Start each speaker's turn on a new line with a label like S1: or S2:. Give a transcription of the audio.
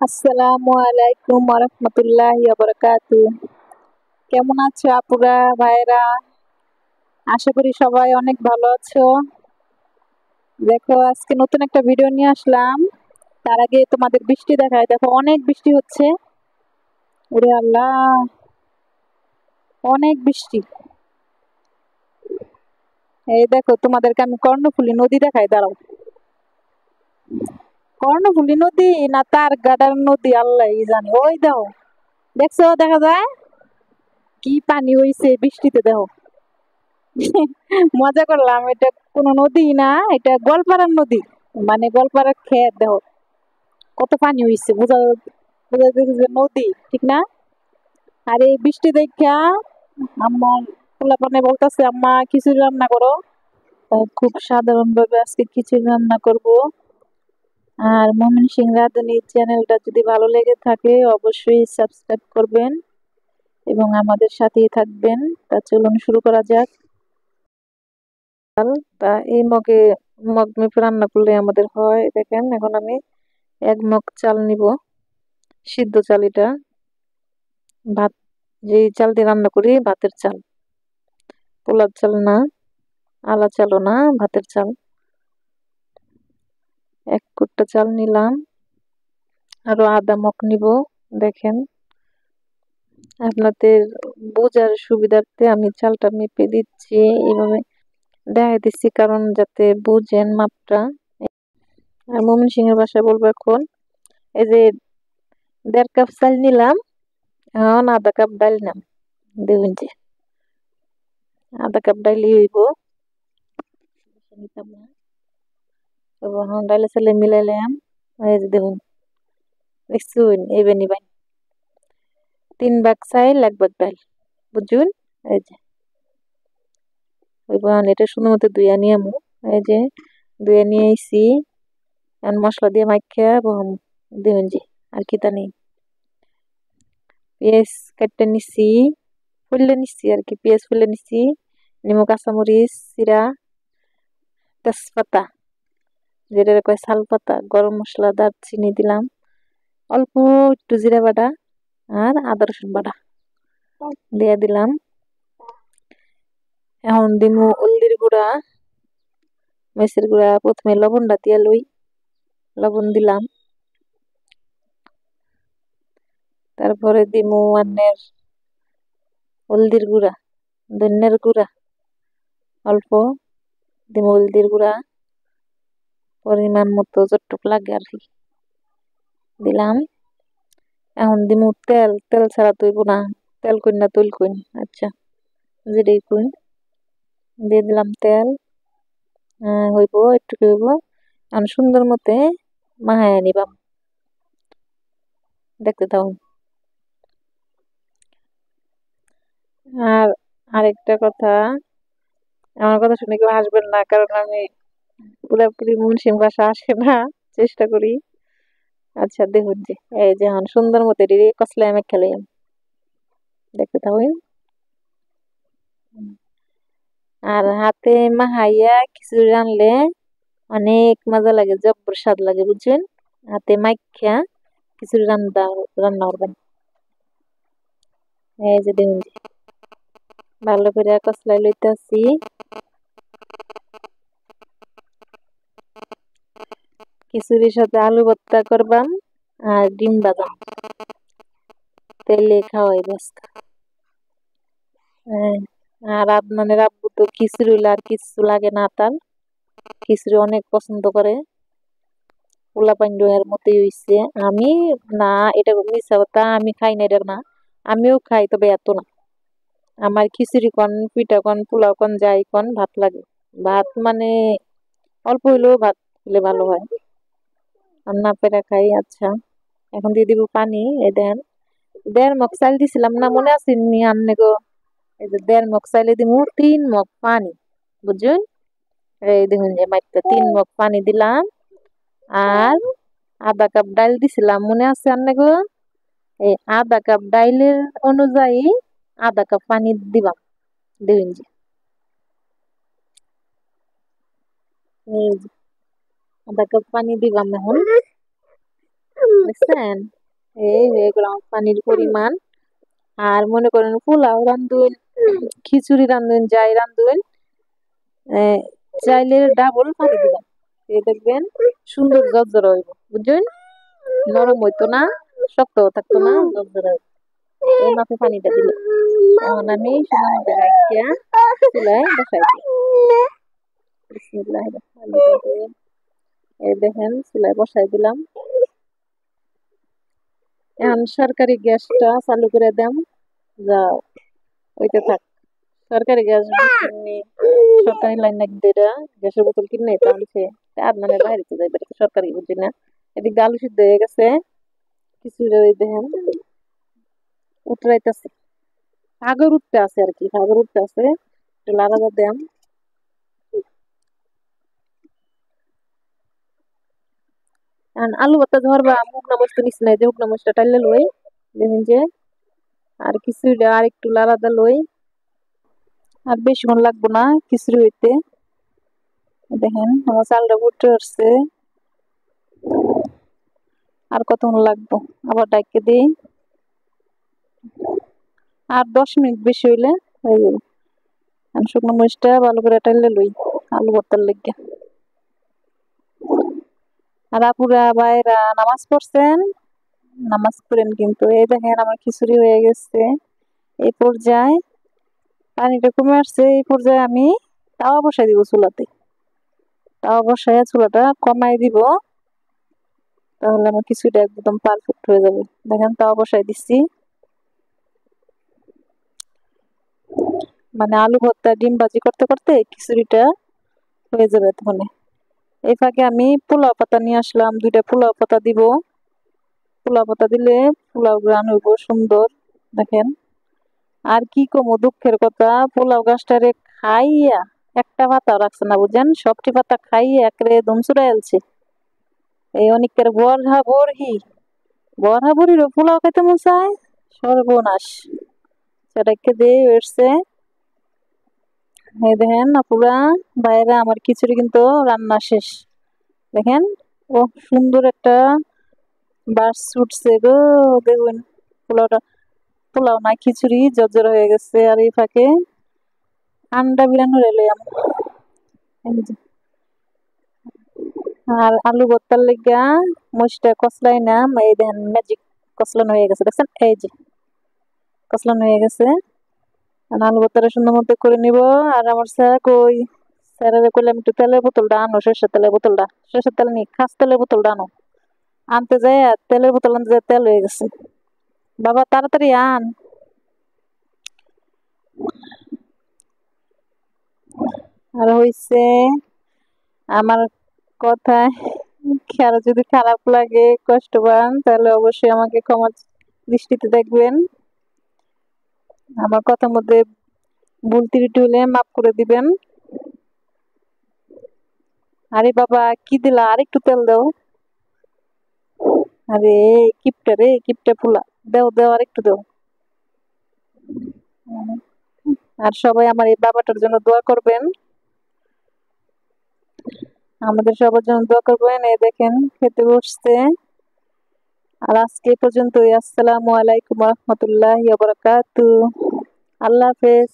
S1: আসসালামু আলাইকুম ওয়া বারাকাতুহু। কেমন আছো আপুরা ভাইরা? আশা করি সবাই অনেক ভালো আছো। দেখো আজকে নতুন একটা ভিডিও নিয়ে আসলাম। তার আগে তোমাদের বৃষ্টি দেখায়, দেখো অনেক বৃষ্টি হচ্ছে। ওরে আল্লাহ, অনেক বৃষ্টি। এই দেখো তোমাদেরকে আমি কর্ণফুলী নদী দেখাই, দাঁড়াও। কর্ণফুলী নদী না তার গাডার নদী আল্লাহই জানে। ওই দেখো, দেখছো দেখা যায় কি পানি হইছে বৃষ্টিতে, দেখো। মজা করলাম, এটা কোনো নদী না, এটা গোয়ালপাড়ার নদী। মানে গোয়ালপাড়ার ক্ষেত, দেখো কত পানি হইছে, বোঝা বোঝা যাচ্ছে যে নদী, ঠিক না? আর এই বৃষ্টি দেখা আমার পোলাপানে বলতেছে, আম্মা খিচুড়ি রান্না করো। খুব সাধারণ ভাবে আজকে খিচুড়ি রান্না করব। আর মমিন সিং রাঁধুনি চ্যানেলটা যদি ভালো লেগে থাকে অবশ্যই সাবস্ক্রাইব করবেন এবং আমাদের সাথেই থাকবেন। তা চলুন শুরু করা যাক। তা এই মগ মেপে রান্না করলে আমাদের হয়, দেখেন এখন আমি 1 মগ চাল নিব, সিদ্ধ চাল। এটা ভাত, যে চাল দিয়ে রান্না করি, ভাতের চাল, পোলার চাল না, আলা চালও না, ভাতের চাল। 1 কোট্টা চাল নিলাম, আরো আধা মগ নিব। দেখেন আপনাদের বোঝার সুবিধার্থে আমি চালটা মেপে দিচ্ছি, এইভাবে দেখাই দিচ্ছি কারণ যাতে বুঝেন মাপটা। আর মমিন সিং এর ভাষায় বলবো এখন, এই যে 1.5 কাপ চাল নিলাম, এখন আধা কাপ ডাল নাম, দেখুন যে আধা কাপ ডাইলি হইব। নিতাম না, এখন ডাইলে চালে মিলাইলাম। এই যে দেখুন, দেখছুন এইবার নিবাই 3 ভাগ চাইল 1 ভাগ ডাল, বুঝুন। এই যে এবার এটা সুন্দর মতো ধুইয়া নিয়ে আমু। এই যে ধুইয়া নিয়ে আইছি, এখন মশলা দিয়ে মাখিয়া বহাম। দেখুন যে আর কিতা নেই, পেঁয়াজ কাটতে নিছি, ফুললে নিছি আর কি, পেঁয়াজ ফুললে নিছি, নিমু, কাঁচামরিচ চিরা, তেজপাতা যেটা কয় শাল পাতা, গরম মশলা, দারচিনি দিলাম, অল্প একটু জিরা বাটা আর আদা রসুন বাটা দিয়ে দিলাম। এখন দিমু হলদির গুঁড়া, মরিচের গুঁড়া। প্রথমে লবণটা দিয়ে লই, লবণ দিলাম, তারপরে দিমু আন্নের হলদির গুঁড়া, ধনিয়ার গুঁড়া অল্প দিমু, হলদির গুঁড়া পরিমাণ মতো যতটুক লাগে আর কি দিলাম। এখন দিমু তেল, তেল ছাড়া তৈব না, তেল কইন না তৈল কইন, আচ্ছা যেটাই কইন। দিয়ে দিলাম তেল, হইব একটু হইব। এখন সুন্দর মতে মাহায়া নিবাম, দেখতে থাকুন। আর আরেকটা কথা, আমার কথা শুনে কেউ হাসবেন না, কারণ আমি পুরোপুরি মুনসিম ভাষা আসে না, চেষ্টা করি। আচ্ছা দেখুন যে এই যে এখন সুন্দর মতো এটি কসলায় আমি খেলে, দেখতে থাকুন। আর হাতে মাহাইয়া খিচুড়ি রানলে অনেক মজা লাগে, জব্বর স্বাদ লাগে, বুঝছেন। হাতে মাইখা খিচুড়ি রান্না রান্না করবেন। এই যে দেখুন যে ভালো করে কসলাই লইতেছি। খিচুড়ির সাথে আলু ভর্তা করবাম আর ডিম বাদাম তেলে খাওয়াই ব্যস্ত। আর আদনানের আব্বু তো খিচুড়ি হইলে আর কিছু লাগে না, তার খিচুড়ি অনেক পছন্দ করে। পোলা পান্ডুয়ের মতোই হইছে। আমি না, এটা মিথ্যা কথা, আমি খাই না এটা না, আমিও খাই তবে এত না। আমার খিচুড়ি কন, পিঠা কন, পোলাও কন, যাই কন, ভাত লাগে। ভাত মানে অল্প হইলেও ভাত হলে ভালো হয়, রান্না পেরা খাই। আচ্ছা এখন দিয়ে দিব পানি। এই দেন 1.5 মগ চাল দিছিলাম না, মনে আছে নি আন্নে গো? এই যে 1.5 মগ চাইলে দিব 3 মগ পানি, বুঝছেন। এই দেখুন যে মাইপটা 3 মগ পানি দিলাম, আর আধা কাপ ডাল দিছিলাম, মনে আছে আন্নে গো? এই আধা কাপ ডাইলের অনুযায়ী আধা কাপ পানি দিবাম। দেখুন যে এই যে আধা কাপ পানি দিবাম এখন। দেখছেন? এই হয়ে গেল আমার পানির পরিমাণ। আর মনে করেন পোলাও রান্ধুন, খিচুড়ি রান্ধুন, যাই রান্ধুন, চাইলে ডাবল পানি দিবেন। এই দেখবেন সুন্দর ঝরঝরা হইব, বুঝছেন? নরম হইতো না, শক্ত থাকতো না, ঝরঝরা হইব। এই মাপে পানিটা দিলে এখন আমি সময় মতো রাখিয়া চুলায় বসাই দিই। বিসমিল্লাহির রহমানির রহিম। এই দেখেন চুলায় বসাই দিলাম। এখন সরকারি গ্যাসটা চালু করে দেন। যাও ওইটা থাক। সরকারি গ্যাস সরকারি লাইন না কিন্তু এটা গ্যাসের বোতল কিনে এটা আনছে আর মানে বাইরে তো যাইবে সরকারি বুঝি না। এদিকে আলু সিদ্ধ হয়ে গেছে, কিছু দেখেন উতরাইতেছে, আগর উঠতে আছে আর কি, আগর উঠতে আছে, একটু লাড়া দেন। আলু ভর্তা ধরবা শুকনা মরিচ নিচ নাই যে শুকনা মরিচটা টাইলে লই দেখেন যে আর কিছু আর একটু লাড়া লই। আর বেশিক্ষণ লাগবো না খিচুড়ি হইতে। দেখেন আমার চালটা ফুটে উঠছে, আর কতক্ষণ লাগবো আবার ডাইকে দিই। আর 10 মিনিট বেশি হইলে হয়ে যাবে। আমি শুকনো মরিচটা ভালো করে টাইলে লই আলু ভর্তার লেগে। আর আপুরা ভাইরা নামাজ পড়ছেন, নামাজ পড়েন কিন্তু। এই দেখেন আমার খিচুড়ি হয়ে গেছে। এই পর্যায়ে পানিটা কমে আসছে, এই পর্যায়ে আমি তাওয়া বসাই দিব চুলাতে। তাওয়া বসায় চুলাটা কমাই দিব, তাহলে আমার খিচুড়িটা একদম পারফেক্ট হয়ে যাবে। দেখেন তাওয়া বসাই দিচ্ছি, মানে আলু ভর্তা ডিম ভাজি করতে করতে খিচুড়িটা হয়ে যাবে তখন। এই ফাঁকে আমি পোলাও পাতা নিয়ে আসলাম, 2টা পোলাও পাতা দিব। পোলাও পাতা দিলে পোলাও গ্রান হইব সুন্দর। দেখেন আর কি কমো দুঃখের কথা, পোলাও গাছটারে খাইয়া একটা পাতা রাখছে না, বুঝেন? সবটি পাতা খাইয়া একরে দম চুরাই আলছে। এই অনেকের বরহা বড়িরও পোলাও খাইতে মন চায়, সর্বনাশ। সেটাকে দিয়ে এসছে। এই দেখেন আপুরা বাইরে আমার খিচুড়ি কিন্তু রান্না শেষ। দেখেন ও সুন্দর একটা বাস ছুটছে গো, দেখুন পোলাওটা, পোলাও না খিচুড়ি জর্জর হয়ে গেছে। আর এই ফাঁকে আন্ডা বিরানো রেলাম, আর আলু ভর্তার লেগা মরিচটা কষলাই না, এই দেখেন ম্যাজিক কষলানো হয়ে গেছে, দেখছেন? এই যে কষলানো হয়ে গেছে। আলু ভর্তাটা সুন্দর মতো করে নিব। আর আমার স্যার কই, স্যারের কইলাম একটু তেলের বোতলটা আনো, সরষের তেলের বোতলটা, সরষের তেল নি খাস তেলের বোতলটা আনো। আনতে যায় আর তেলের বোতল আনতে যায় তেল হয়ে গেছে। বাবা তাড়াতাড়ি আন। আর হইছে আমার কথায় কারো যদি খারাপ লাগে, কষ্ট পান, তাহলে অবশ্যই আমাকে ক্ষমা দৃষ্টিতে দেখবেন। আমার কথার মধ্যে ভুল ত্রুটি হলে মাফ করে দিবেন। আরে বাবা কি দিলা, আর একটু তেল দাও। আরে কিপটা রে, কিপটা ফুলা, দাও দাও আর একটু দাও। আর সবাই আমার এই বাবাটার জন্য দোয়া করবেন, আমাদের সবার জন্য দোয়া করবেন। এই দেখেন খেতে বসছে। আর আজকে এই পর্যন্তই। আসসালামু আলাইকুম রহমতুল্লাহি ওয়া বারাকাতুহু। আল্লাহ হাফেজ।